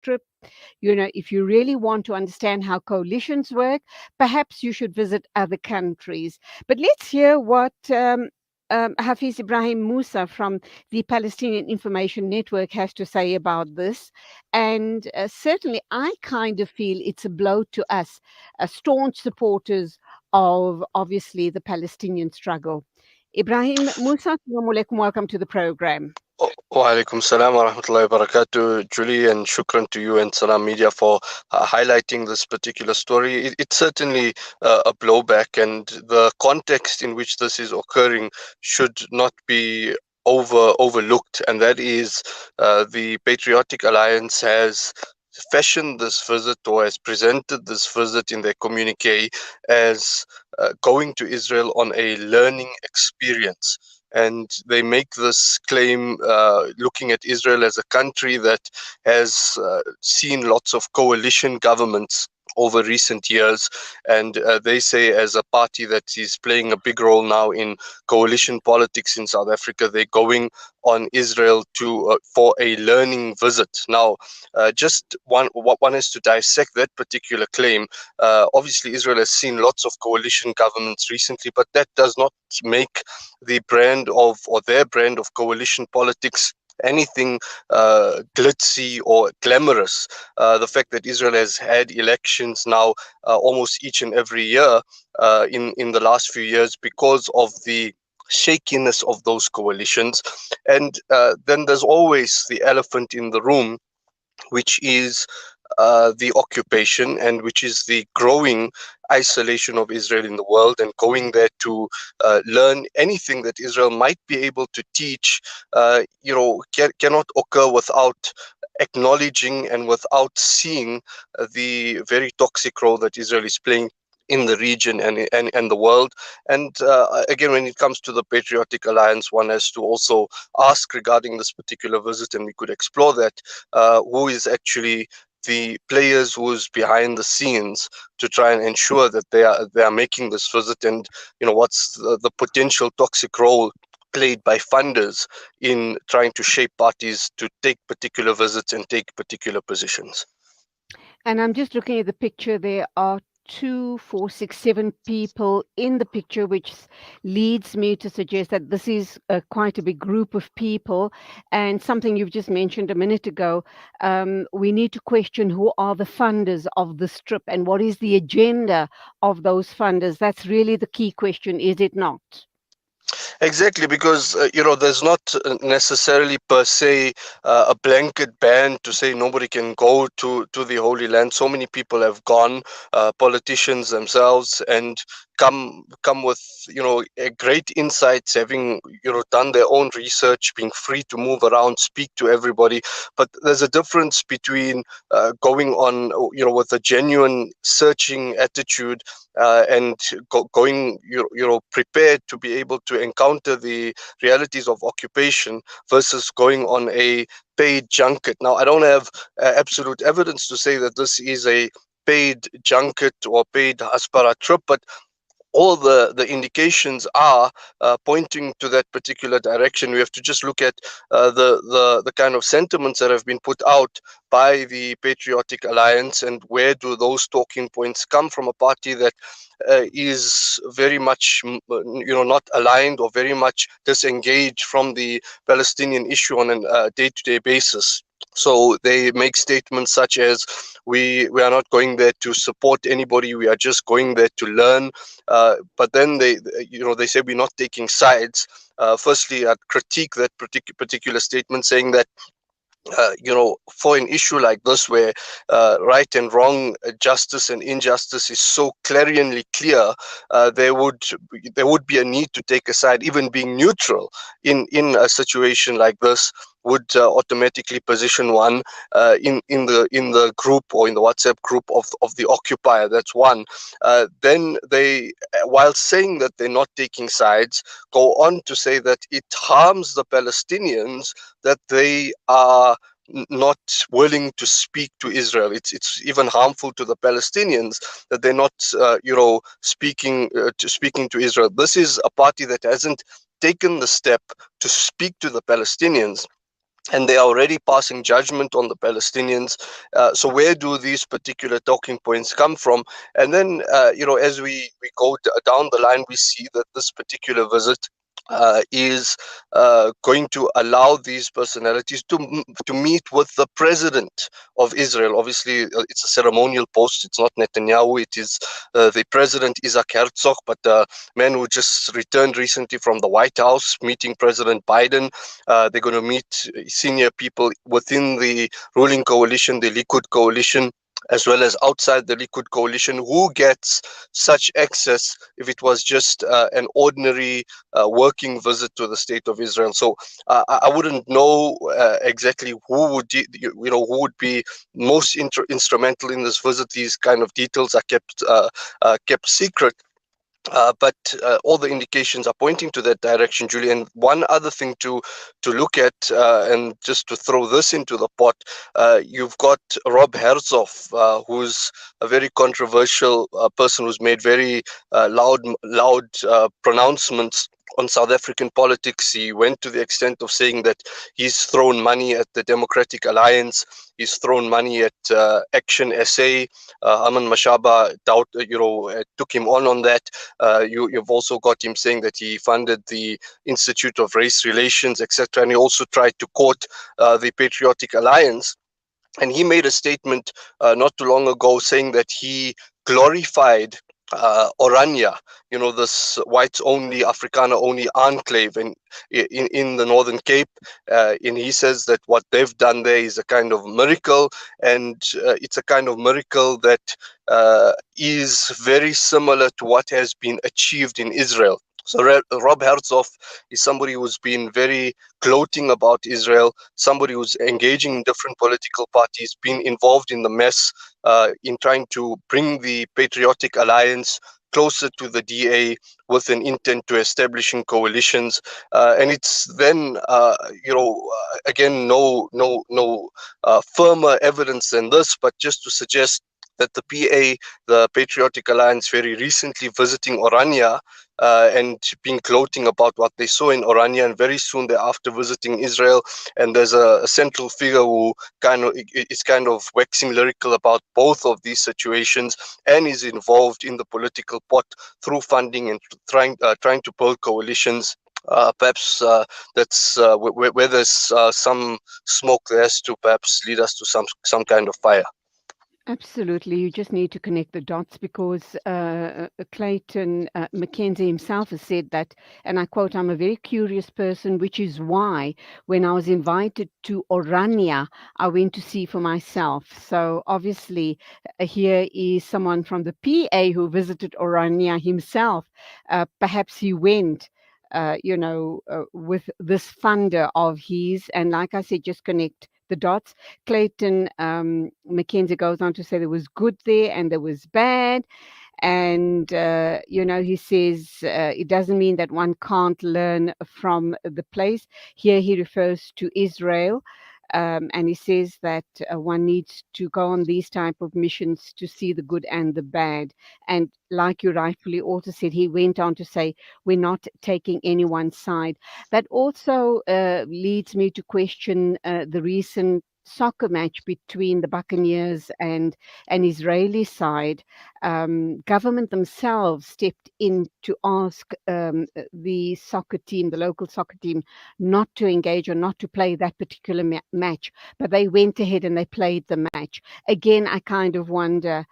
Strip. If you really want to understand how coalitions work, perhaps you should visit other countries. But let's hear what Hafiz Ebrahim Moosa from the Palestinian Information Network has to say about this. And certainly, I kind of feel it's a blow to us, staunch supporters of obviously the Palestinian struggle. Ibrahim Moosa, assalamu alaikum, welcome to the program. Wa alaikum salam wa rahmatullahi wa barakatuh, Julie, and shukran to you and Salam Media for highlighting this particular story. It's certainly a blowback, and the context in which this is occurring should not be overlooked, and that is the Patriotic Alliance has fashioned this visit, or has presented this visit in their communique as going to Israel on a learning experience. And they make this claim looking at Israel as a country that has seen lots of coalition governments over recent years, and they say, as a party that is playing a big role now in coalition politics in South Africa, they're going on Israel to for a learning visit. Now, just one is to dissect that particular claim. Obviously, Israel has seen lots of coalition governments recently, but that does not make the brand of, or their brand of, coalition politics anything glitzy or glamorous. The fact that Israel has had elections now almost each and every year in the last few years because of the shakiness of those coalitions. And then there's always the elephant in the room, which is the occupation, and which is the growing isolation of Israel in the world, and going there to learn anything that Israel might be able to teach, cannot occur without acknowledging and without seeing the very toxic role that Israel is playing in the region and the world. And again, when it comes to the Patriotic Alliance, one has to also ask regarding this particular visit, and we could explore that, who is actually the players who's behind the scenes to try and ensure that they are making this visit, and what's the potential toxic role played by funders in trying to shape parties to take particular visits and take particular positions. And I'm just looking at the picture. There are 2, 4, 6, 7 people in the picture, which leads me to suggest that this is quite a big group of people. And something you've just mentioned a minute ago, we need to question who are the funders of the strip and what is the agenda of those funders. That's really the key question, is it not? Exactly, because there's not necessarily per se a blanket ban to say nobody can go to the Holy Land. So many people have gone, politicians themselves, and come with great insights, having done their own research, being free to move around, speak to everybody. But there's a difference between going on with a genuine searching attitude and going prepared to be able to encounter the realities of occupation, versus going on a paid junket. Now, I don't have absolute evidence to say that this is a paid junket or paid Aspara trip, but all the indications are pointing to that particular direction. We have to just look at the kind of sentiments that have been put out by the Patriotic Alliance, and where do those talking points come from? A party that is very much not aligned, or very much disengaged from the Palestinian issue on a day-to-day basis. So they make statements such as, we are not going there to support anybody, we are just going there to learn. But then they say we're not taking sides. Firstly, I'd critique that particular statement, saying that for an issue like this, where right and wrong, justice and injustice is so clarion clear, there would be a need to take a side. Even being neutral in a situation like this would automatically position one in the group, or in the WhatsApp group of the occupier. That's one. Then they, while saying that they're not taking sides, go on to say that it harms the Palestinians that they are not willing to speak to Israel. It's even harmful to the Palestinians that they're not speaking to Israel. This is a party that hasn't taken the step to speak to the Palestinians. and they are already passing judgment on the Palestinians. So where do these particular talking points come from? And then, as we go down the line, we see that this particular visit is going to allow these personalities to meet with the president of Israel. Obviously, it's a ceremonial post. It's not Netanyahu. It is the president, Isaac Herzog, but the man who just returned recently from the White House, meeting President Biden. They're going to meet senior people within the ruling coalition, the Likud coalition, as well as outside the Likud coalition. Who gets such access if it was just an ordinary working visit to the state of Israel? So I wouldn't know exactly who would who would be most instrumental in this visit. These kind of details are kept secret. But all the indications are pointing to that direction, Julie. And one other thing to look at, and just to throw this into the pot, you've got Rob Herzog, who's a very controversial person who's made very loud pronouncements on South African politics. He went to the extent of saying that he's thrown money at the Democratic Alliance. He's thrown money at Action SA. Aman Mashaba took him on that. You've also got him saying that he funded the Institute of Race Relations, etc. And he also tried to court the Patriotic Alliance. And he made a statement not too long ago saying that he glorified Orania, this whites only, Afrikaner only enclave in the Northern Cape. And he says that what they've done there is a kind of miracle, and it's a kind of miracle that is very similar to what has been achieved in Israel. So Rob Herzog is somebody who's been very gloating about Israel, somebody who's engaging in different political parties, been involved in the mess, in trying to bring the Patriotic Alliance closer to the DA with an intent to establishing coalitions. And it's then, again, no firmer evidence than this, but just to suggest that the PA, the Patriotic Alliance, very recently visiting Orania and being gloating about what they saw in Orania, and very soon thereafter visiting Israel. And there's a central figure who is kind of waxing lyrical about both of these situations, and is involved in the political pot through funding and trying to build coalitions. Perhaps that's where there's some smoke, there has to perhaps lead us to some kind of fire. Absolutely. You just need to connect the dots because Clayton Mackenzie himself has said that, and I quote, "I'm a very curious person, which is why when I was invited to Orania, I went to see for myself." So obviously, here is someone from the PA who visited Orania himself. Perhaps he went. With this funder of his, and like I said, just connect the dots. Clayton Mackenzie goes on to say there was good there and there was bad. And, he says it doesn't mean that one can't learn from the place. Here he refers to Israel. And he says that one needs to go on these type of missions to see the good and the bad. And like you rightfully also said, he went on to say, we're not taking anyone's side. That also leads me to question the recent soccer match between the Buccaneers and an Israeli side. Government themselves stepped in to ask the soccer team, the local soccer team, not to engage or not to play that particular match, but they went ahead and they played the match. Again, I kind of wonder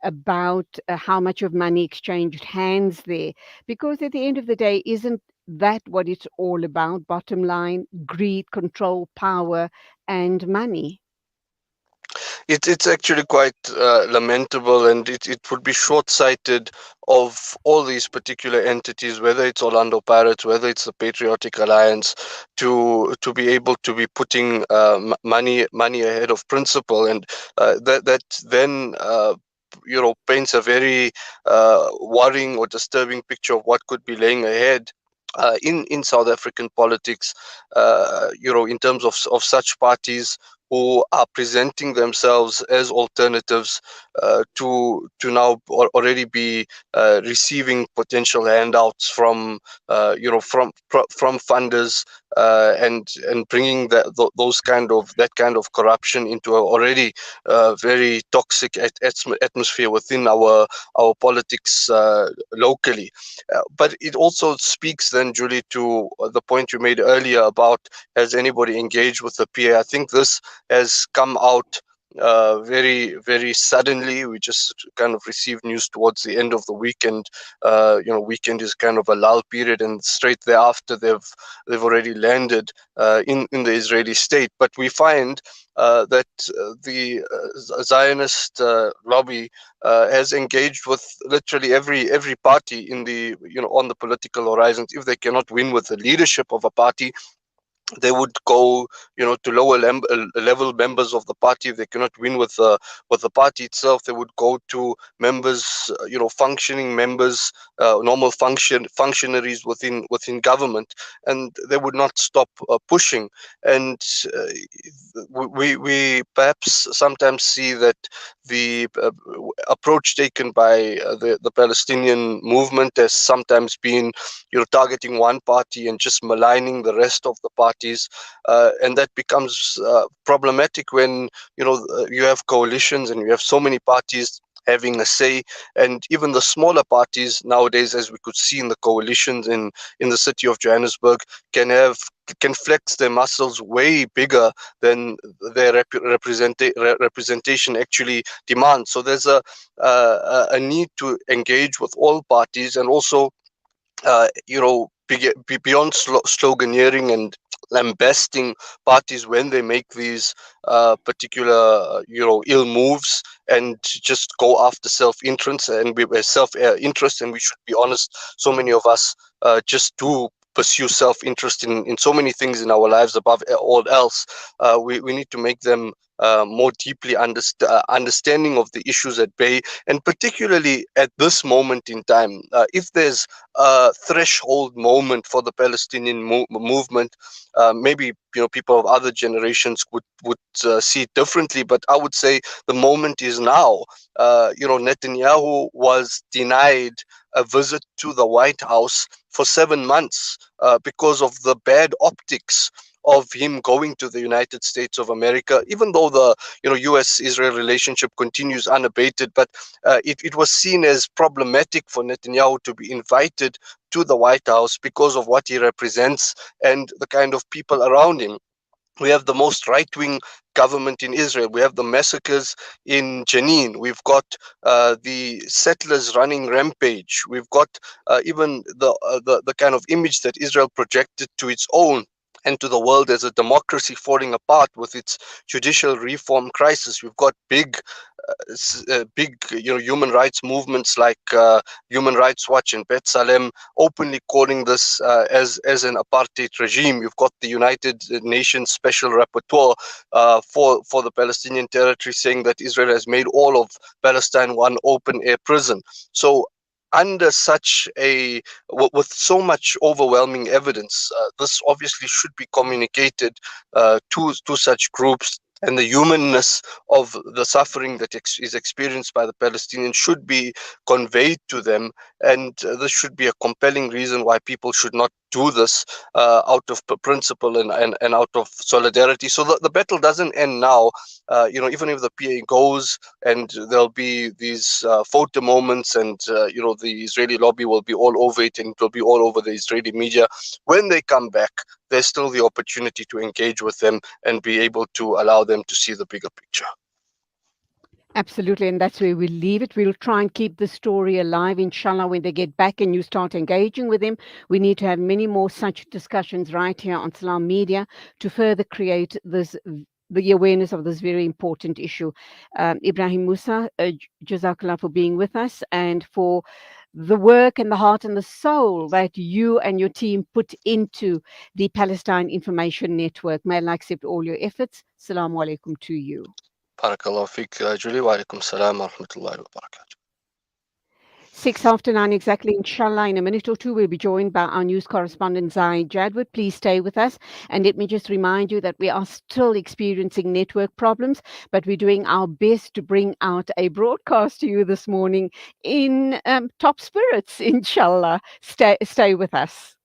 about how much of money exchanged hands there, because at the end of the day, isn't that what it's all about? Bottom line, greed, control, power, and money. It's actually quite lamentable, and it would be short-sighted of all these particular entities, whether it's Orlando Pirates, whether it's the Patriotic Alliance, to be able to be putting money ahead of principle, and that then paints a very worrying or disturbing picture of what could be laying ahead in South African politics, in terms of such parties who are presenting themselves as alternatives to now already be receiving potential handouts from from funders, and bringing those that kind of corruption into a already very toxic atmosphere within our politics locally. But it also speaks then, Julie, to the point you made earlier about, has anybody engaged with the PA? I think this has come out very, very suddenly. We just kind of received news towards the end of the weekend. Weekend is kind of a lull period, and straight thereafter they've already landed in the Israeli state. But we find that the Zionist lobby has engaged with literally every party in the on the political horizons. If they cannot win with the leadership of a party, they would go, to lower level members of the party. If they cannot win with the party itself, they would go to members, functioning members, normal functionaries within government, and they would not stop pushing. And we perhaps sometimes see that the approach taken by the Palestinian movement has sometimes been, targeting one party and just maligning the rest of the parties, and that becomes problematic when you have coalitions and you have so many parties having a say. And even the smaller parties nowadays, as we could see in the coalitions in the city of Johannesburg, can flex their muscles way bigger than their representation actually demands. So there's a need to engage with all parties, and also beyond sloganeering and lambasting parties when they make these particular, ill moves, and just go after self-interest and self-interest. And we should be honest, so many of us just do pursue self-interest in so many things in our lives above all else. We need to make them more deeply understanding of the issues at bay, and particularly at this moment in time. If there's a threshold moment for the Palestinian movement, maybe people of other generations would see it differently, but I would say the moment is now. Netanyahu was denied a visit to the White House for 7 months because of the bad optics of him going to the United States of America, even though the U.S.-Israel relationship continues unabated. But it was seen as problematic for Netanyahu to be invited to the White House because of what he represents and the kind of people around him. We have the most right-wing government in Israel. We have the massacres in Jenin. We've got the settlers running rampage. We've got even the kind of image that Israel projected to its own and to the world as a democracy falling apart with its judicial reform crisis. We've got big human rights movements like Human Rights Watch and B'Tselem openly calling this as an apartheid regime. You've got the United Nations Special Rapporteur for the Palestinian territory saying that Israel has made all of Palestine one open air prison. So under such with so much overwhelming evidence, this obviously should be communicated to such groups, and the humanness of the suffering that is experienced by the Palestinians should be conveyed to them. And this should be a compelling reason why people should not do this out of principle and out of solidarity. So the battle doesn't end now. Even if the PA goes and there'll be these photo moments, and the Israeli lobby will be all over it, and it will be all over the Israeli media, when they come back, there's still the opportunity to engage with them and be able to allow them to see the bigger picture. Absolutely, and that's where we'll leave it. We'll try and keep the story alive, inshallah, when they get back and you start engaging with them. We need to have many more such discussions right here on Salam Media to further create the awareness of this very important issue. Ebrahim Moosa, Jazakallah for being with us and for the work and the heart and the soul that you and your team put into the Palestine Information Network. May Allah accept all your efforts. Assalamu alaikum to you. Barakallahu fiqh, Julie. Wa alaikum salam wa rahmatullahi wa barakatuh. Six after nine exactly, inshallah. In a minute or two, we'll be joined by our news correspondent, Zaid Jadwood. Please stay with us. And let me just remind you that we are still experiencing network problems, but we're doing our best to bring out a broadcast to you this morning in top spirits, inshallah. Stay with us.